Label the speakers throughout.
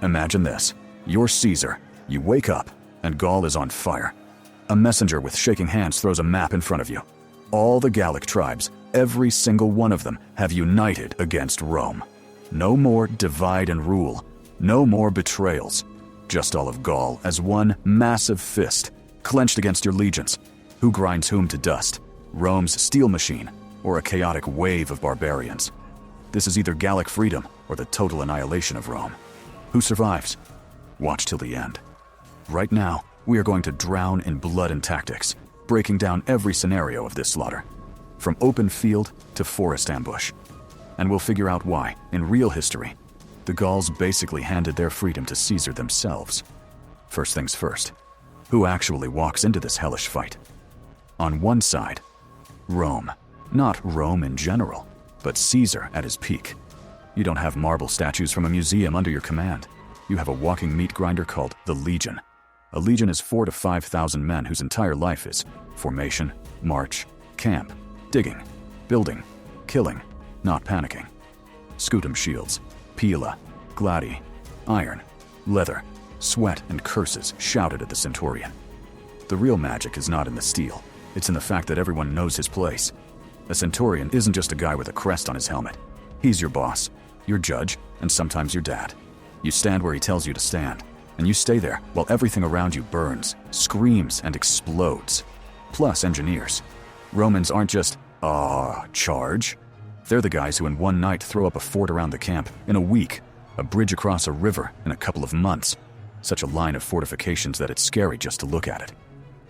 Speaker 1: Imagine this. You're Caesar. You wake up, and Gaul is on fire. A messenger with shaking hands throws a map in front of you. All the Gallic tribes, every single one of them, have united against Rome. No more divide and rule. No more betrayals. Just all of Gaul as one massive fist, clenched against your legions. Who grinds whom to dust? Rome's steel machine, or a chaotic wave of barbarians? This is either Gallic freedom or the total annihilation of Rome. Who survives? Watch till the end. Right now, we are going to drown in blood and tactics, breaking down every scenario of this slaughter, from open field to forest ambush. And we'll figure out why, in real history, the Gauls basically handed their freedom to Caesar themselves. First things first, who actually walks into this hellish fight? On one side, Rome. Not Rome in general, but Caesar at his peak. You don't have marble statues from a museum under your command. You have a walking meat grinder called the Legion. A legion is 4,000 to 5,000 men whose entire life is formation, march, camp, digging, building, killing, not panicking. Scutum shields, pila, gladi, iron, leather, sweat, and curses shouted at the centurion. The real magic is not in the steel. It's in the fact that everyone knows his place. A centurion isn't just a guy with a crest on his helmet. He's your boss, your judge, and sometimes your dad. You stand where he tells you to stand, and you stay there while everything around you burns, screams, and explodes. Plus engineers. Romans aren't just, charge. They're the guys who in one night throw up a fort around the camp, in a week, a bridge across a river in a couple of months. Such a line of fortifications that it's scary just to look at it.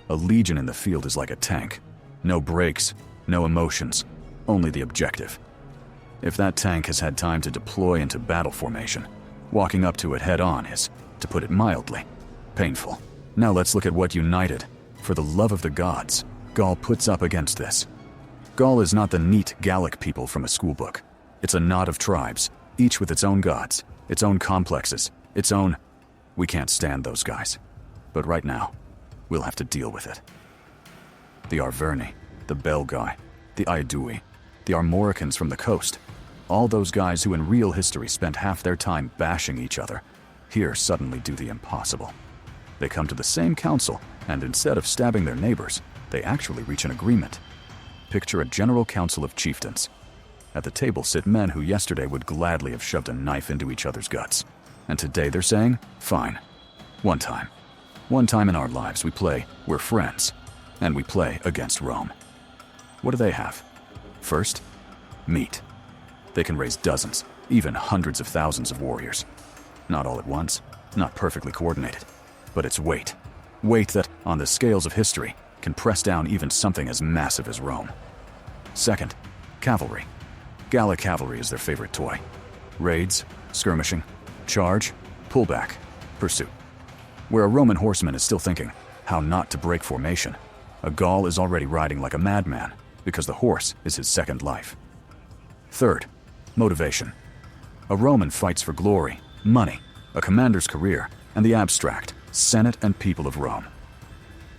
Speaker 1: A legion in the field is like a tank. No brakes, no emotions, only the objective. If that tank has had time to deploy into battle formation, walking up to it head-on is, to put it mildly, painful. Now let's look at what united, for the love of the gods, Gaul puts up against this. Gaul is not the neat Gallic people from a schoolbook. It's a knot of tribes, each with its own gods, its own complexes, its own... We can't stand those guys. But right now, we'll have to deal with it. The Arverni, the Belgae, the Aedui, the Armoricans from the coast, all those guys who in real history spent half their time bashing each other, here suddenly do the impossible. They come to the same council, and instead of stabbing their neighbors, they actually reach an agreement. Picture a general council of chieftains. At the table sit men who yesterday would gladly have shoved a knife into each other's guts. And today they're saying, fine, one time. One time in our lives we're friends, and we play against Rome. What do they have? First, meat. They can raise dozens, even hundreds of thousands of warriors. Not all at once, not perfectly coordinated, but it's weight. Weight that, on the scales of history, can press down even something as massive as Rome. Second, cavalry. Gallic cavalry is their favorite toy. Raids, skirmishing, charge, pullback, pursuit. Where a Roman horseman is still thinking how not to break formation, a Gaul is already riding like a madman because the horse is his second life. Third, motivation. A Roman fights for glory, money, a commander's career, and the abstract, Senate and people of Rome.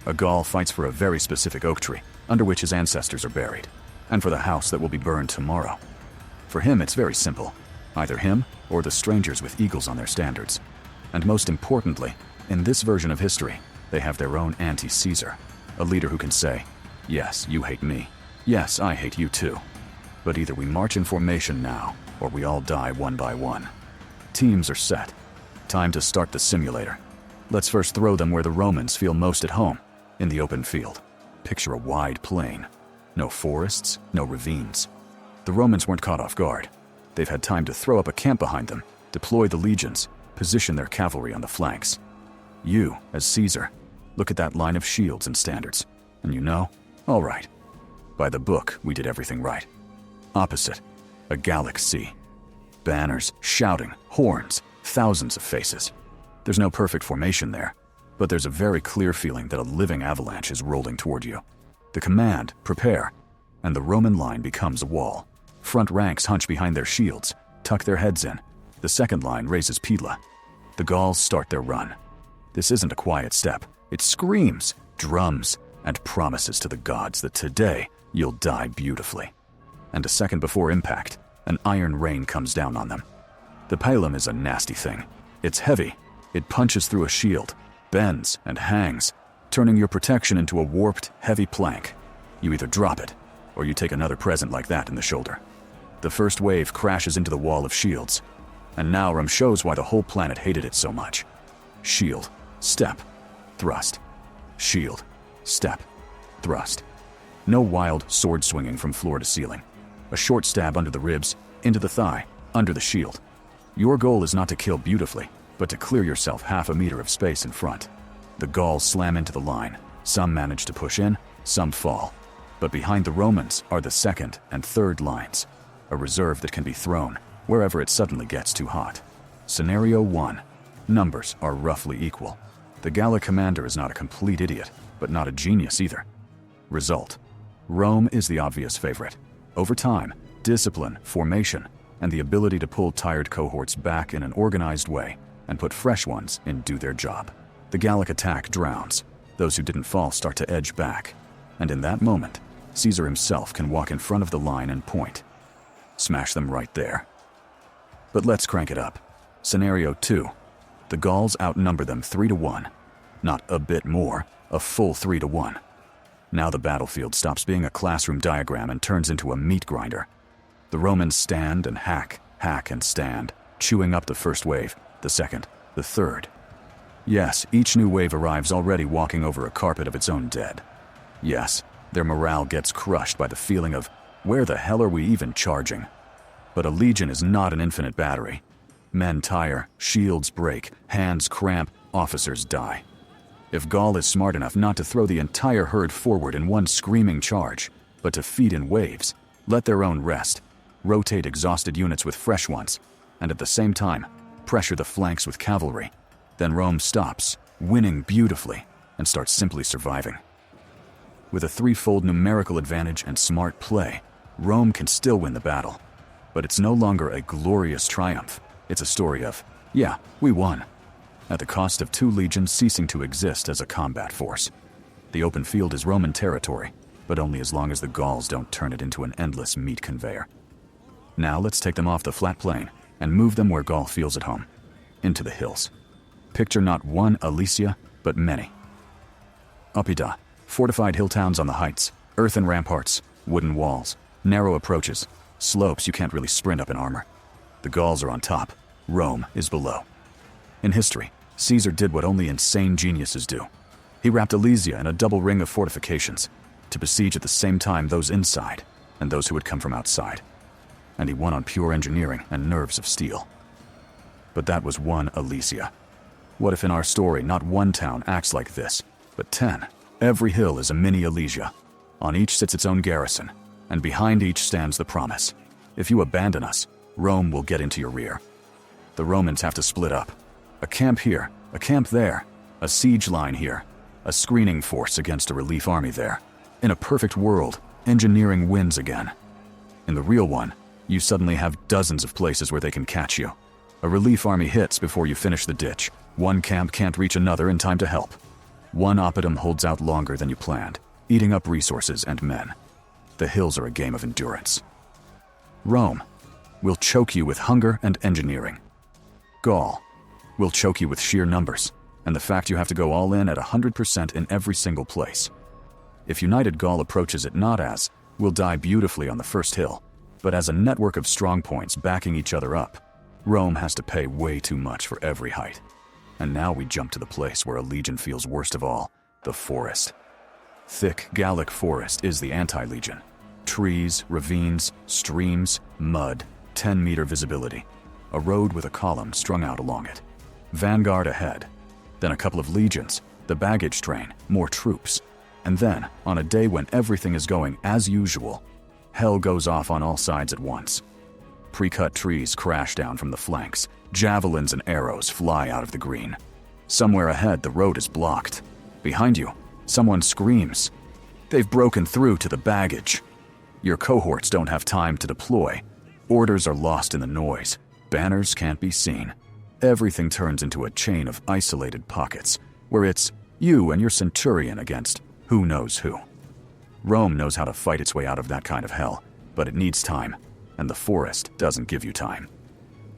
Speaker 1: A Gaul fights for a very specific oak tree under which his ancestors are buried, and for the house that will be burned tomorrow. For him, it's very simple. Either him or the strangers with eagles on their standards. And most importantly, in this version of history, they have their own anti-Caesar, a leader who can say, yes, you hate me. Yes, I hate you too. But either we march in formation now, or we all die one by one. Teams are set. Time to start the simulator. Let's first throw them where the Romans feel most at home, in the open field. Picture a wide plain. No forests, no ravines. The Romans weren't caught off guard. They've had time to throw up a camp behind them, deploy the legions, position their cavalry on the flanks. You, as Caesar, look at that line of shields and standards, and you know, all right. By the book, we did everything right. Opposite, a Gallic sea. Banners, shouting, horns, thousands of faces. There's no perfect formation there, but there's a very clear feeling that a living avalanche is rolling toward you. The command, prepare, and the Roman line becomes a wall. Front ranks hunch behind their shields, tuck their heads in. The second line raises pila. The Gauls start their run. This isn't a quiet step. It screams, drums, and promises to the gods that today you'll die beautifully. And a second before impact, an iron rain comes down on them. The pilum is a nasty thing. It's heavy. It punches through a shield, bends and hangs, turning your protection into a warped, heavy plank. You either drop it, or you take another present like that in the shoulder. The first wave crashes into the wall of shields, and now Rum shows why the whole planet hated it so much. Shield, step, thrust. Shield, step, thrust. No wild sword swinging from floor to ceiling. A short stab under the ribs, into the thigh, under the shield. Your goal is not to kill beautifully, but to clear yourself half a meter of space in front. The Gauls slam into the line. Some manage to push in, some fall. But behind the Romans are the second and third lines, a reserve that can be thrown wherever it suddenly gets too hot. Scenario 1. Numbers are roughly equal. The Gallic commander is not a complete idiot, but not a genius either. Result. Rome is the obvious favorite. Over time, discipline, formation, and the ability to pull tired cohorts back in an organized way and put fresh ones in do their job. The Gallic attack drowns. Those who didn't fall start to edge back. And in that moment, Caesar himself can walk in front of the line and point. Smash them right there. But let's crank it up. Scenario 2. The Gauls outnumber them 3-1. Not a bit more, a full 3-1. Now the battlefield stops being a classroom diagram and turns into a meat grinder. The Romans stand and hack and stand, chewing up the first wave, the second, the third. Yes, each new wave arrives already walking over a carpet of its own dead. Yes, their morale gets crushed by the feeling of, where the hell are we even charging? But a legion is not an infinite battery. Men tire, shields break, hands cramp, officers die. If Gaul is smart enough not to throw the entire herd forward in one screaming charge, but to feed in waves, let their own rest, rotate exhausted units with fresh ones, and at the same time, pressure the flanks with cavalry, then Rome stops, winning beautifully, and starts simply surviving. With a threefold numerical advantage and smart play, Rome can still win the battle. But it's no longer a glorious triumph. It's a story of, yeah, we won, at the cost of 2 legions ceasing to exist as a combat force. The open field is Roman territory, but only as long as the Gauls don't turn it into an endless meat conveyor. Now let's take them off the flat plain and move them where Gaul feels at home, into the hills. Picture not one Alesia, but many. Oppida, fortified hill towns on the heights, earthen ramparts, wooden walls, narrow approaches, slopes you can't really sprint up in armor. The Gauls are on top, Rome is below. In history, Caesar did what only insane geniuses do. He wrapped Alesia in a double ring of fortifications, to besiege at the same time those inside and those who had come from outside. And he won on pure engineering and nerves of steel. But that was one Alesia. What if in our story not one town acts like this, but 10? Every hill is a mini Alesia. On each sits its own garrison, and behind each stands the promise. If you abandon us, Rome will get into your rear. The Romans have to split up. A camp here, a camp there, a siege line here, a screening force against a relief army there. In a perfect world, engineering wins again. In the real one, you suddenly have dozens of places where they can catch you. A relief army hits before you finish the ditch. One camp can't reach another in time to help. One oppidum holds out longer than you planned, eating up resources and men. The hills are a game of endurance. Rome will choke you with hunger and engineering. Gaul will choke you with sheer numbers, and the fact you have to go all in at 100% in every single place. If united Gaul approaches it not as, we'll die beautifully on the first hill, but as a network of strong points backing each other up, Rome has to pay way too much for every height. And now we jump to the place where a legion feels worst of all, the forest. Thick Gallic forest is the anti-legion. Trees, ravines, streams, mud, 10-meter visibility. A road with a column strung out along it. Vanguard ahead. Then a couple of legions, the baggage train, more troops. And then, on a day when everything is going as usual, hell goes off on all sides at once. Pre-cut trees crash down from the flanks. Javelins and arrows fly out of the green. Somewhere ahead, the road is blocked. Behind you, someone screams. They've broken through to the baggage. Your cohorts don't have time to deploy. Orders are lost in the noise. Banners can't be seen. Everything turns into a chain of isolated pockets, where it's you and your centurion against who knows who. Rome knows how to fight its way out of that kind of hell, but it needs time, and the forest doesn't give you time.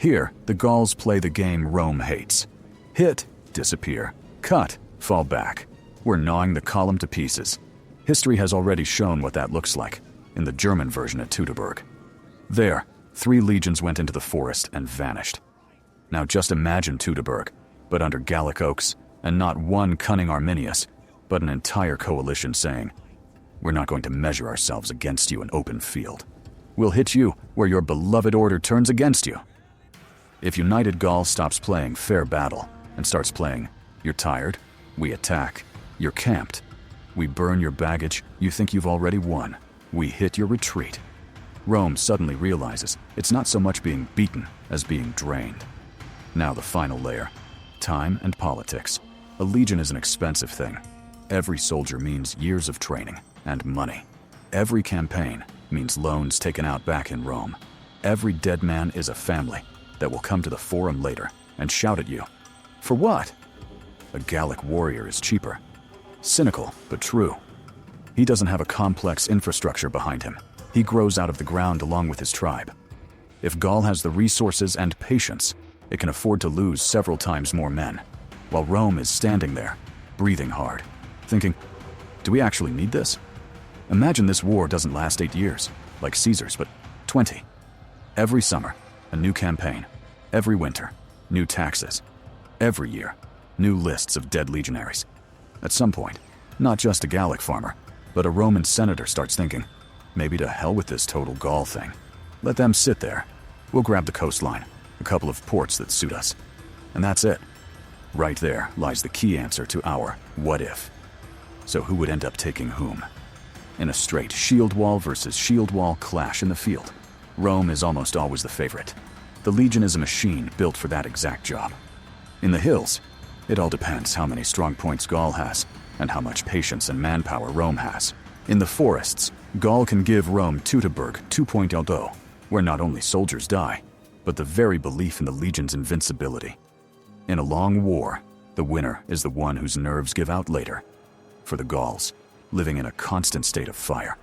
Speaker 1: Here, the Gauls play the game Rome hates. Hit, disappear. Cut, fall back. We're gnawing the column to pieces. History has already shown what that looks like, in the German version at Teutoburg. There, 3 legions went into the forest and vanished. Now just imagine Teutoburg, but under Gallic oaks, and not one cunning Arminius, but an entire coalition saying, "We're not going to measure ourselves against you in open field. We'll hit you where your beloved order turns against you." If United Gaul stops playing fair battle and starts playing, "You're tired, we attack. You're camped. We burn your baggage, you think you've already won. We hit your retreat." Rome suddenly realizes it's not so much being beaten as being drained. Now the final layer, time and politics. A legion is an expensive thing. Every soldier means years of training and money. Every campaign means loans taken out back in Rome. Every dead man is a family that will come to the forum later and shout at you. For what? A Gallic warrior is cheaper. Cynical, but true. He doesn't have a complex infrastructure behind him. He grows out of the ground along with his tribe. If Gaul has the resources and patience, it can afford to lose several times more men, while Rome is standing there, breathing hard, thinking, do we actually need this? Imagine this war doesn't last 8 years, like Caesar's, but 20. Every summer, a new campaign. Every winter, new taxes. Every year, new lists of dead legionaries. At some point, not just a Gallic farmer, but a Roman senator starts thinking, maybe to hell with this total Gaul thing. Let them sit there. We'll grab the coastline, a couple of ports that suit us. And that's it. Right there lies the key answer to our what if. So who would end up taking whom? In a straight shield wall versus shield wall clash in the field, Rome is almost always the favorite. The legion is a machine built for that exact job. In the hills, it all depends how many strong points Gaul has and how much patience and manpower Rome has. In the forests, Gaul can give Rome Teutoburg 2.0, where not only soldiers die, but the very belief in the legion's invincibility. In a long war, the winner is the one whose nerves give out later. For the Gauls, living in a constant state of fire.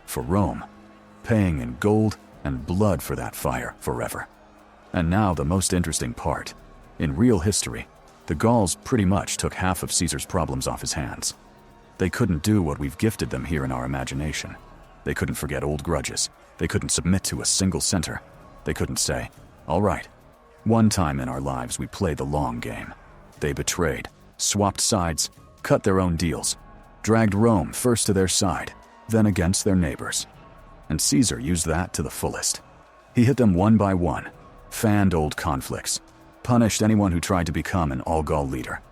Speaker 1: For Rome, paying in gold and blood for that fire forever. And now the most interesting part. In real history, the Gauls pretty much took half of Caesar's problems off his hands. They couldn't do what we've gifted them here in our imagination. They couldn't forget old grudges. They couldn't submit to a single center. They couldn't say, all right, one time in our lives we played the long game. They betrayed, swapped sides, cut their own deals, dragged Rome first to their side, then against their neighbors. And Caesar used that to the fullest. He hit them one by one, fanned old conflicts, punished anyone who tried to become an all-Gaul leader.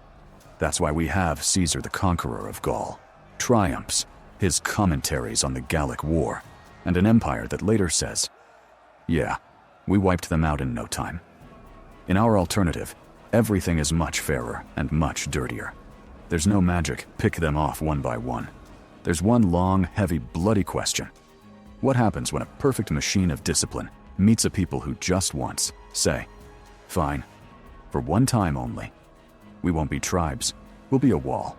Speaker 1: That's why we have Caesar the Conqueror of Gaul, triumphs, his commentaries on the Gallic War, and an empire that later says, yeah, we wiped them out in no time. In our alternative, everything is much fairer and much dirtier. There's no magic, pick them off one by one. There's one long, heavy, bloody question. What happens when a perfect machine of discipline meets a people who just once say, fine, for one time only, we won't be tribes, we'll be a wall.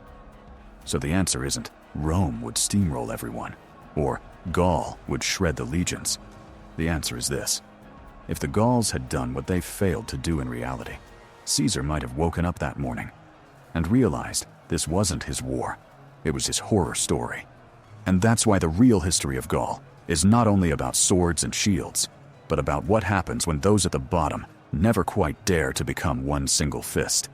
Speaker 1: So the answer isn't Rome would steamroll everyone, or Gaul would shred the legions. The answer is this. If the Gauls had done what they failed to do in reality, Caesar might have woken up that morning and realized this wasn't his war, it was his horror story. And that's why the real history of Gaul is not only about swords and shields, but about what happens when those at the bottom never quite dare to become one single fist.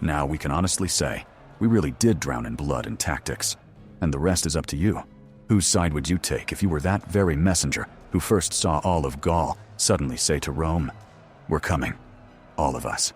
Speaker 1: Now we can honestly say, we really did drown in blood and tactics, and the rest is up to you. Whose side would you take if you were that very messenger who first saw all of Gaul suddenly say to Rome, we're coming, all of us.